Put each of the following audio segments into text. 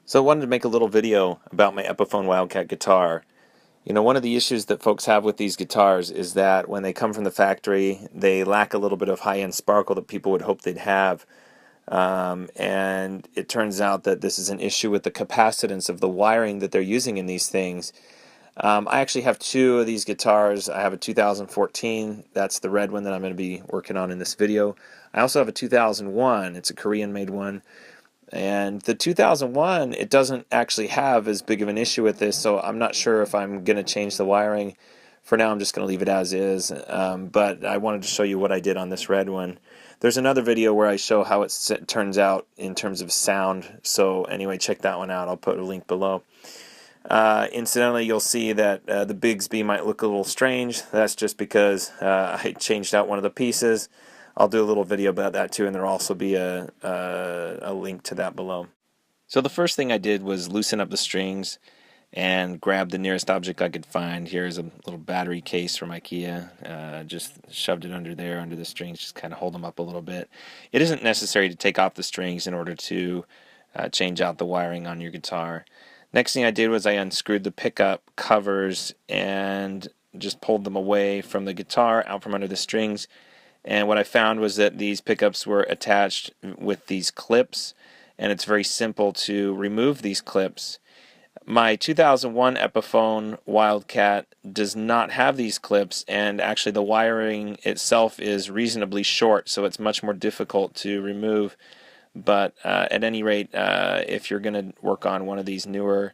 So I wanted to make a little video about my Epiphone Wildkat guitar. You know, one of the issues that folks have with these guitars is that when they come from the factory, they lack a little bit of high-end sparkle that people would hope they'd have. And it turns out that this is an issue with the capacitance of the wiring that they're using in these things. I actually have two of these guitars. I have a 2014, that's the red one that I'm going to be working on in this video. I also have a 2001, it's a Korean-made one. And the 2001, it doesn't actually have as big of an issue with this, so I'm not sure if I'm going to change the wiring. For now, I'm just going to leave it as is, but I wanted to show you what I did on this red one. There's another video where I show how it turns out in terms of sound, so anyway, check that one out. I'll put a link below. Incidentally, you'll see that the Bigsby might look a little strange. That's just because I changed out one of the pieces. I'll do a little video about that too, and there'll also be a link to that below. So the first thing I did was loosen up the strings and grab the nearest object I could find. Here's a little battery case from IKEA. Just shoved it under there, under the strings, just kind of hold them up a little bit. It isn't necessary to take off the strings in order to change out the wiring on your guitar. Next thing I did was I unscrewed the pickup covers and just pulled them away from the guitar, out from under the strings. And what I found was that these pickups were attached with these clips, and it's very simple to remove these clips. My 2001 Epiphone Wildkat does not have these clips, and actually the wiring itself is reasonably short, so it's much more difficult to remove. But at any rate, if you're going to work on one of these newer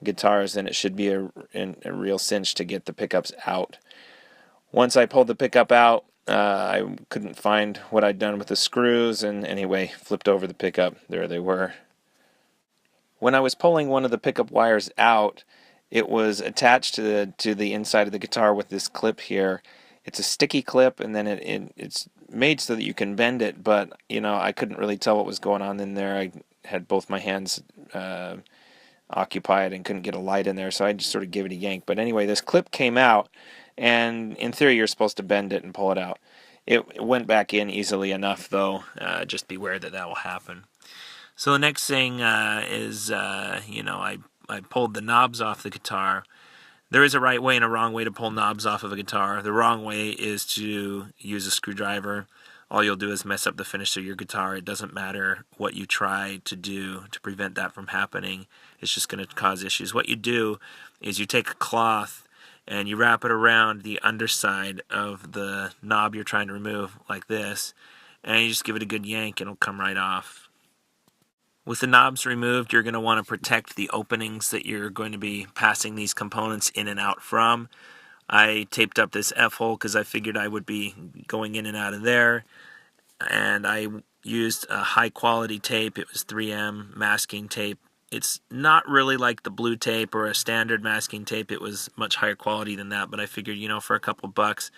guitars, then it should be a real cinch to get the pickups out. Once I pulled the pickup out, I couldn't find what I'd done with the screws, and anyway, flipped over the pickup. There they were. When I was pulling one of the pickup wires out, it was attached to the inside of the guitar with this clip here. It's a sticky clip, and then it's made so that you can bend it, but you know, I couldn't really tell what was going on in there. I had both my hands occupied and couldn't get a light in there, so I just sort of gave it a yank. But anyway, this clip came out, and in theory you're supposed to bend it and pull it out. It went back in easily enough, though. Just beware that will happen. So the next thing is, you know, I pulled the knobs off the guitar. There is a right way and a wrong way to pull knobs off of a guitar. The wrong way is to use a screwdriver. All you'll do is mess up the finish of your guitar. It doesn't matter what you try to do to prevent that from happening. It's just going to cause issues. What you do is you take a cloth and you wrap it around the underside of the knob you're trying to remove, like this, and you just give it a good yank and it'll come right off. With the knobs removed, you're going to want to protect the openings that you're going to be passing these components in and out from. I taped up this F-hole because I figured I would be going in and out of there, and I used a high quality tape. It was 3M masking tape. It's not really like the blue tape or a standard masking tape. It was much higher quality than that, but I figured, you know, for a couple bucks,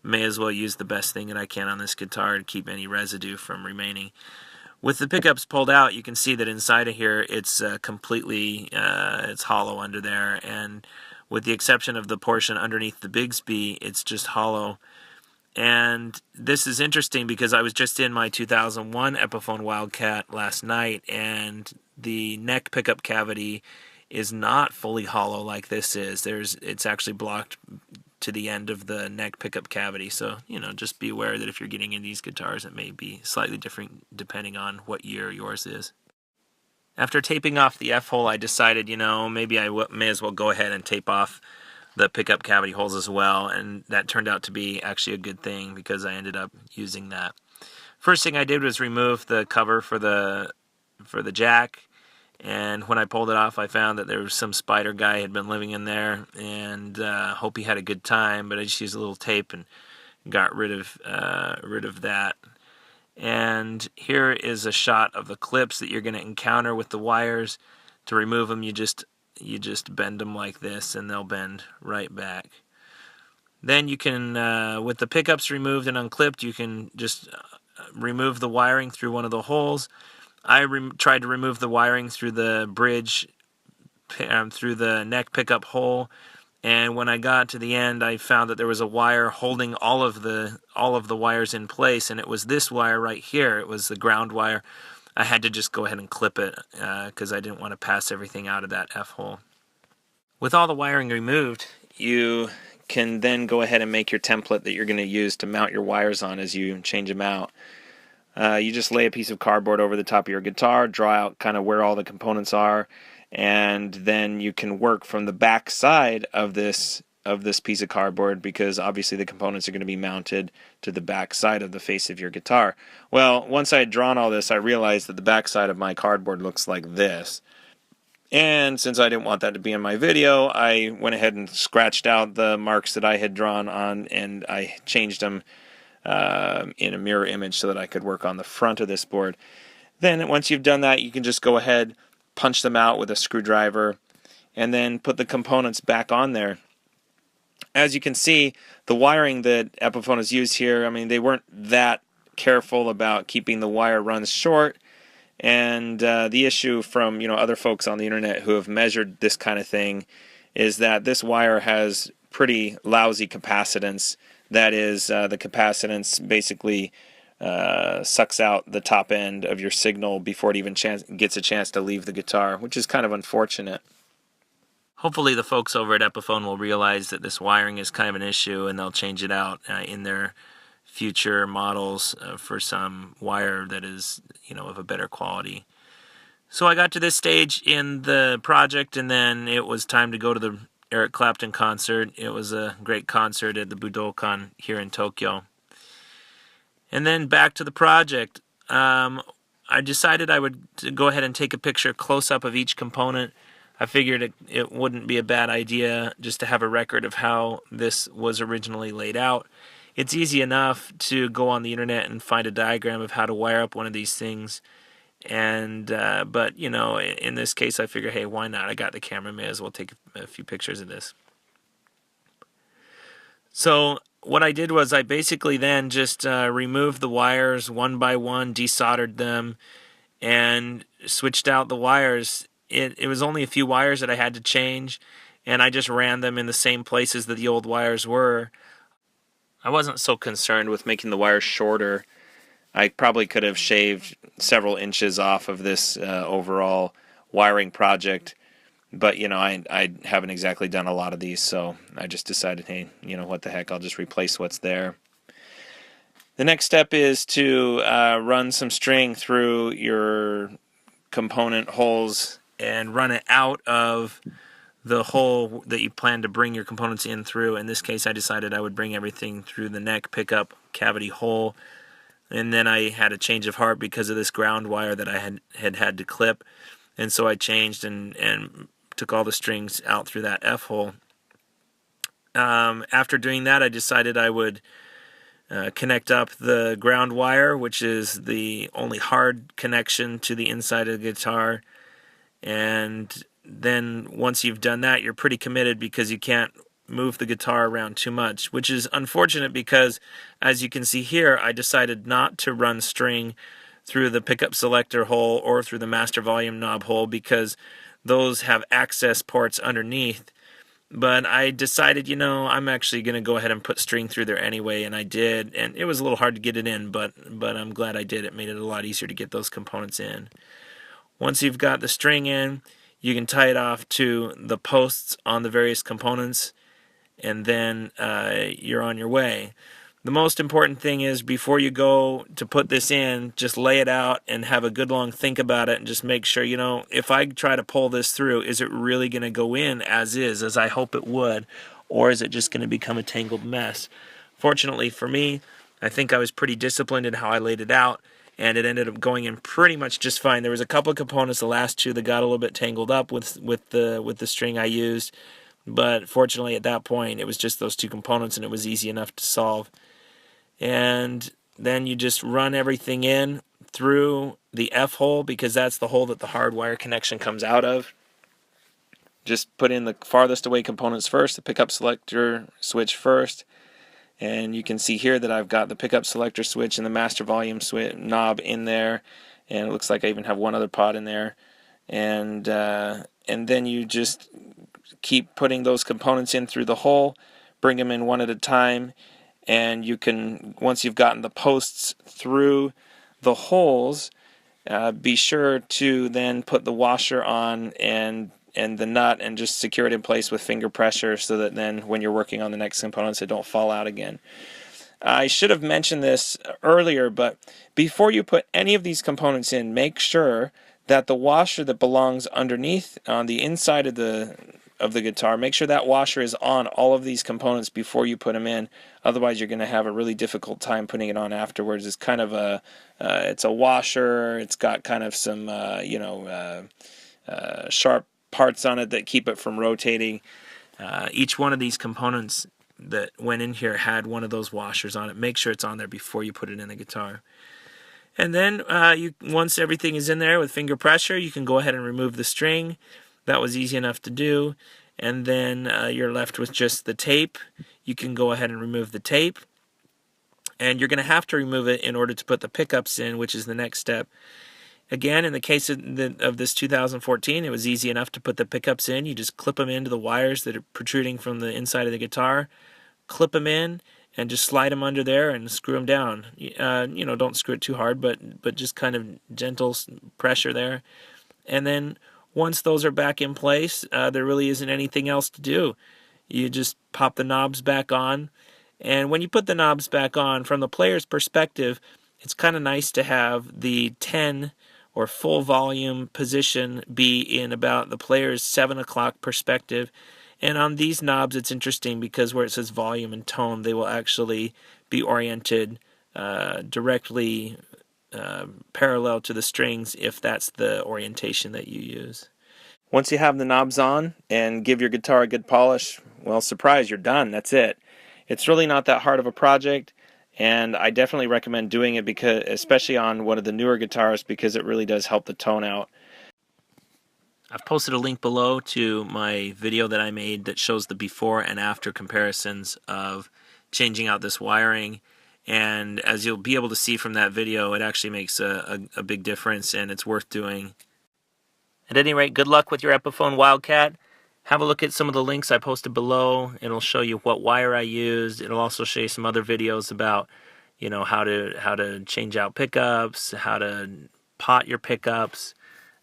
may as well use the best thing that I can on this guitar to keep any residue from remaining. With the pickups pulled out, you can see that inside of here it's completely it's hollow under there, and with the exception of the portion underneath the Bigsby, it's just hollow. And this is interesting because I was just in my 2001 Epiphone Wildkat last night, and the neck pickup cavity is not fully hollow like this is. It's actually blocked to the end of the neck pickup cavity. So, you know, just be aware that if you're getting in these guitars, it may be slightly different depending on what year yours is. After taping off the F-hole, I decided, you know, maybe I may as well go ahead and tape off the pickup cavity holes as well, and that turned out to be actually a good thing because I ended up using that. First thing I did was remove the cover for the jack. And when I pulled it off, I found that there was some spider guy had been living in there, and hope he had a good time. But I just used a little tape and got rid of that. And here is a shot of the clips that you're going to encounter with the wires. To remove them, you just bend them like this, and they'll bend right back. Then you can, with the pickups removed and unclipped, you can just remove the wiring through one of the holes. I tried to remove the wiring through the bridge, through the neck pickup hole, and when I got to the end, I found that there was a wire holding all of the wires in place, and it was this wire right here. It was the ground wire. I had to just go ahead and clip it because I didn't want to pass everything out of that F-hole. With all the wiring removed, you can then go ahead and make your template that you're going to use to mount your wires on as you change them out. You just lay a piece of cardboard over the top of your guitar, draw out kind of where all the components are, and then you can work from the back side of this piece of cardboard, because obviously the components are going to be mounted to the back side of the face of your guitar. Well, once I had drawn all this, I realized that the back side of my cardboard looks like this. And since I didn't want that to be in my video, I went ahead and scratched out the marks that I had drawn on, and I changed them in a mirror image so that I could work on the front of this board. Then once you've done that, you can just go ahead, punch them out with a screwdriver, and then put the components back on there. As you can see, the wiring that Epiphone has used here, I mean, they weren't that careful about keeping the wire runs short. And the issue from other folks on the internet who have measured this kind of thing is that this wire has pretty lousy capacitance. That is, the capacitance basically sucks out the top end of your signal before it even gets a chance to leave the guitar, which is kind of unfortunate. Hopefully the folks over at Epiphone will realize that this wiring is kind of an issue, and they'll change it out in their future models for some wire that is, of a better quality. So I got to this stage in the project, and then it was time to go to the Eric Clapton concert. It was a great concert at the Budokan here in Tokyo. And then back to the project. I decided I would go ahead and take a picture close-up of each component. I figured it wouldn't be a bad idea just to have a record of how this was originally laid out. It's easy enough to go on the internet and find a diagram of how to wire up one of these things. And but in this case, I figure, hey, why not? I got the camera, may as well take a few pictures of this. So what I did was I basically then just removed the wires one by one, desoldered them, and switched out the wires. It was only a few wires that I had to change, and I just ran them in the same places that the old wires were. I wasn't so concerned with making the wires shorter. I probably could have shaved several inches off of this overall wiring project, but I haven't exactly done a lot of these, so I just decided, hey, what the heck, I'll just replace what's there. The next step is to run some string through your component holes and run it out of the hole that you plan to bring your components in through. In this case, I decided I would bring everything through the neck pickup cavity hole. And then I had a change of heart because of this ground wire that I had to clip. And so I changed and took all the strings out through that F-hole. After doing that, I decided I would connect up the ground wire, which is the only hard connection to the inside of the guitar. And then once you've done that, you're pretty committed because you can't move the guitar around too much, which is unfortunate because, as you can see here, I decided not to run string through the pickup selector hole or through the master volume knob hole because those have access ports underneath. But I decided, I'm actually going to go ahead and put string through there anyway, and I did. And it was a little hard to get it in, but I'm glad I did. It made it a lot easier to get those components in. Once you've got the string in, you can tie it off to the posts on the various components, and then you're on your way. The most important thing is before you go to put this in, just lay it out and have a good long think about it and just make sure, if I try to pull this through, is it really going to go in as is, as I hope it would, or is it just going to become a tangled mess? Fortunately for me, I think I was pretty disciplined in how I laid it out, and it ended up going in pretty much just fine. There was a couple of components, the last two, that got a little bit tangled up with the string I used, but fortunately at that point it was just those two components and it was easy enough to solve. And then you just run everything in through the F hole because that's the hole that the hard wire connection comes out of. Just put in the farthest away components first, the pickup selector switch first. And you can see here that I've got the pickup selector switch and the master volume switch knob in there, and it looks like I even have one other pod in there. And then you just keep putting those components in through the hole, bring them in one at a time, and you can, once you've gotten the posts through the holes, be sure to then put the washer on and the nut and just secure it in place with finger pressure so that then when you're working on the next components it don't fall out again. I should have mentioned this earlier, but before you put any of these components in, make sure that the washer that belongs underneath on the inside of the guitar, make sure that washer is on all of these components before you put them in. Otherwise, you're going to have a really difficult time putting it on afterwards. It's kind of it's a washer. It's got kind of some sharp parts on it that keep it from rotating. Each one of these components that went in here had one of those washers on it. Make sure it's on there before you put it in the guitar. And then once everything is in there with finger pressure, you can go ahead and remove the string. That was easy enough to do. And then you're left with just the tape. You can go ahead and remove the tape. And you're going to have to remove it in order to put the pickups in, which is the next step. Again, in the case of this 2014, it was easy enough to put the pickups in. You just clip them into the wires that are protruding from the inside of the guitar, clip them in, and just slide them under there and screw them down. Don't screw it too hard, but just kind of gentle pressure there. And then once those are back in place, there really isn't anything else to do. You just pop the knobs back on. And when you put the knobs back on, from the player's perspective, it's kind of nice to have the 10 or full volume position be in about the player's 7 o'clock perspective. And on these knobs, it's interesting because where it says volume and tone, they will actually be oriented directly parallel to the strings if that's the orientation that you use. Once you have the knobs on and give your guitar a good polish, well, surprise, you're done. That's it. It's really not that hard of a project. And I definitely recommend doing it, because, especially on one of the newer guitars, because it really does help the tone out. I've posted a link below to my video that I made that shows the before and after comparisons of changing out this wiring. And as you'll be able to see from that video, it actually makes a big difference, and it's worth doing. At any rate, good luck with your Epiphone Wildkat. Have a look at some of the links I posted below. It'll show you what wire I used. It'll also show you some other videos about, how to change out pickups, how to pot your pickups.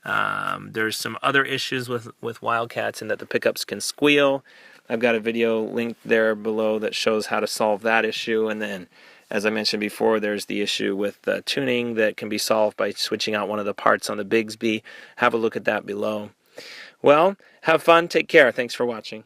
There's some other issues with Wildkats in that the pickups can squeal. I've got a video linked there below that shows how to solve that issue. And then, as I mentioned before, there's the issue with tuning that can be solved by switching out one of the parts on the Bigsby. Have a look at that below. Well, have fun. Take care. Thanks for watching.